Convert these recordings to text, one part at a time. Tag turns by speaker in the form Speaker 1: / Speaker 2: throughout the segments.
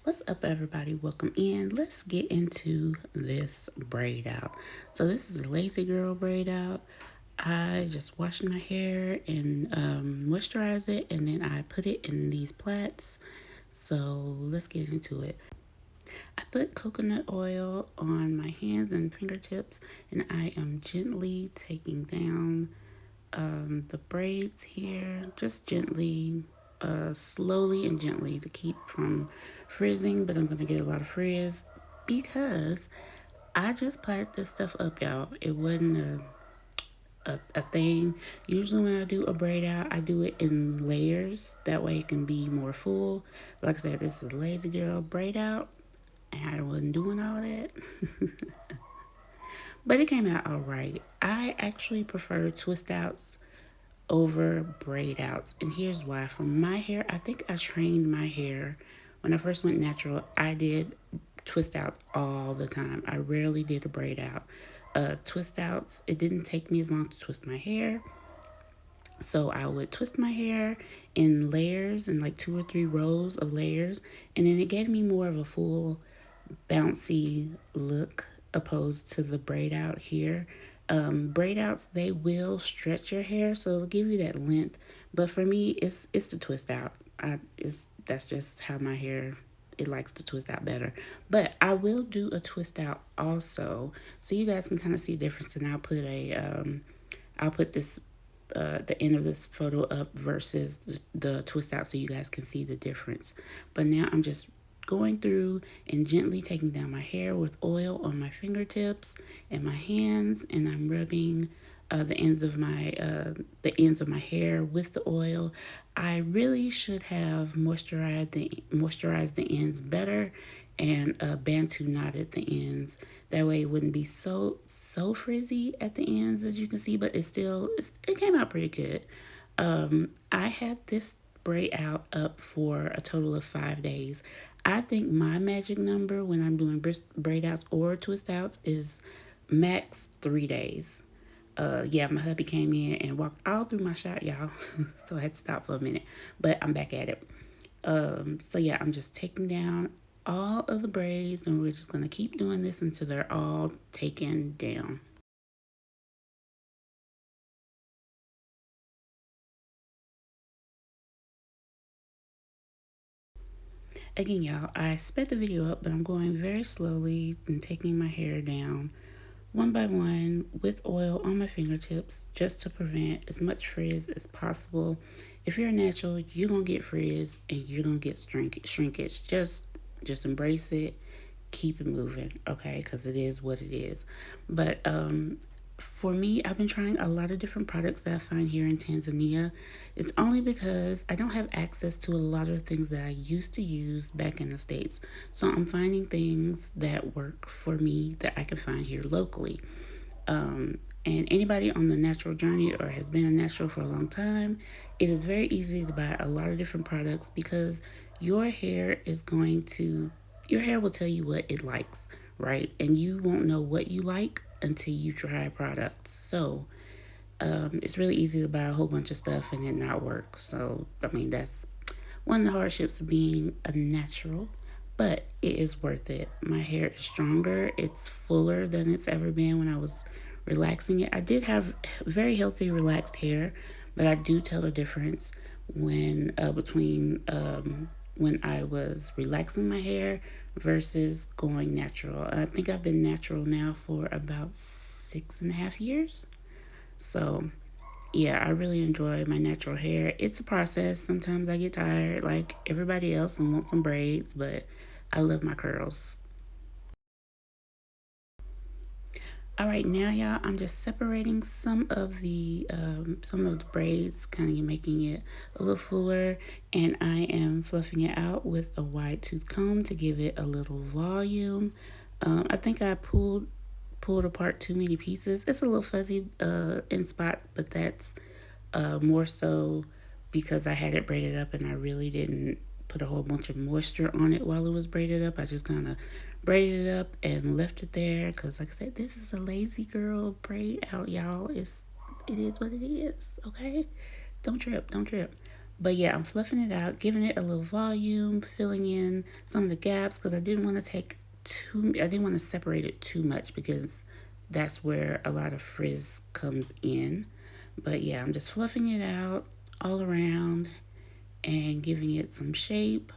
Speaker 1: What's up, everybody? Welcome in. Let's get into this braid out. So this is a lazy girl braid out. I just washed my hair and moisturize it, and then I put it in these plaits. So let's get into it. I put coconut oil on my hands and fingertips, and I am gently taking down the braids here, just gently, slowly and gently to keep from frizzing, but I'm going to get a lot of frizz because I just plaited this stuff up, y'all. It wasn't a thing. Usually when I do a braid out, I do it in layers. That way it can be more full. Like I said, this is a lazy girl braid out, and I wasn't doing all that. But it came out all right. I actually prefer twist outs over braid outs. And here's why. For my hair, I think I trained my hair. When I first went natural, I did twist outs all the time. I rarely did a braid out. Twist outs, it didn't take me as long to twist my hair. So I would twist my hair in layers, in like 2 or 3 rows of layers. And then it gave me more of a full bouncy look opposed to the braid out here. Braid outs, they will stretch your hair, so it'll give you that length. But for me, it's the twist out. That's just how my hair, it likes to twist out better. But I will do a twist out also, so you guys can kind of see the difference. And I'll put this the end of this photo up versus the twist out so you guys can see the difference. But now I'm just going through and gently taking down my hair with oil on my fingertips and my hands, and I'm rubbing the ends of my hair with the oil. I really should have moisturized the ends better and bantu knotted the ends. That way it wouldn't be so frizzy at the ends, as you can see, but it came out pretty good. I had this braid out up for a total of 5 days. I think my magic number when I'm doing braid outs or twist outs is max 3 days. Yeah, my hubby came in and walked all through my shot, y'all. So I had to stop for a minute, but I'm back at it. So yeah, I'm just taking down all of the braids, and we're just gonna keep doing this until they're all taken down. Again, y'all, I sped the video up, but I'm going very slowly and taking my hair down one by one with oil on my fingertips just to prevent as much frizz as possible. If you're natural, you're gonna get frizz and you're gonna get shrinkage. Just embrace it, keep it moving, okay? Because it is what it is. But for me, I've been trying a lot of different products that I find here in Tanzania. It's only because I don't have access to a lot of things that I used to use back in the States. So I'm finding things that work for me that I can find here locally. And anybody on the natural journey or has been a natural for a long time, it is very easy to buy a lot of different products because your hair is going to, your hair will tell you what it likes, right? And you won't know what you like until you try products. So it's really easy to buy a whole bunch of stuff and it not work. So, I mean, that's one of the hardships of being a natural, but it is worth it. My hair is stronger, it's fuller than it's ever been when I was relaxing it. I did have very healthy, relaxed hair, but I do tell the difference when I was relaxing my hair versus going natural. I think I've been natural now for about 6.5 years. So yeah, I really enjoy my natural hair. It's a process. Sometimes I get tired like everybody else and want some braids, but I love my curls. All right, now y'all, I'm just separating some of the braids, kind of making it a little fuller, and I am fluffing it out with a wide tooth comb to give it a little volume. I think I pulled apart too many pieces. It's a little fuzzy in spots, but that's more so because I had it braided up and I really didn't put a whole bunch of moisture on it while it was braided up. I just kind of braided it up and left it there because, like I said, this is a lazy girl braid out, y'all. It is what it is, okay? Don't trip, don't trip. But yeah, I'm fluffing it out, giving it a little volume, filling in some of the gaps because I didn't want to separate it too much because that's where a lot of frizz comes in. But yeah, I'm just fluffing it out all around and giving it some shape.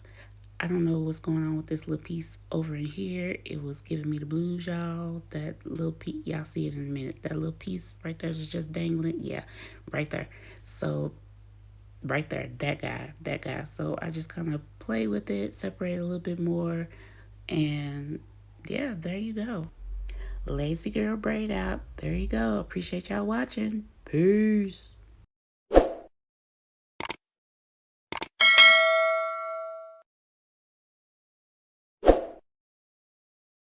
Speaker 1: I don't know what's going on with this little piece over in here. It was giving me the blues, y'all. That little piece, y'all see it in a minute. That little piece right there is just dangling. Yeah, right there. So right there, that guy. So I just kind of play with it, separate a little bit more, and yeah, there you go. Lazy girl braid out. There you go. Appreciate y'all watching. Peace.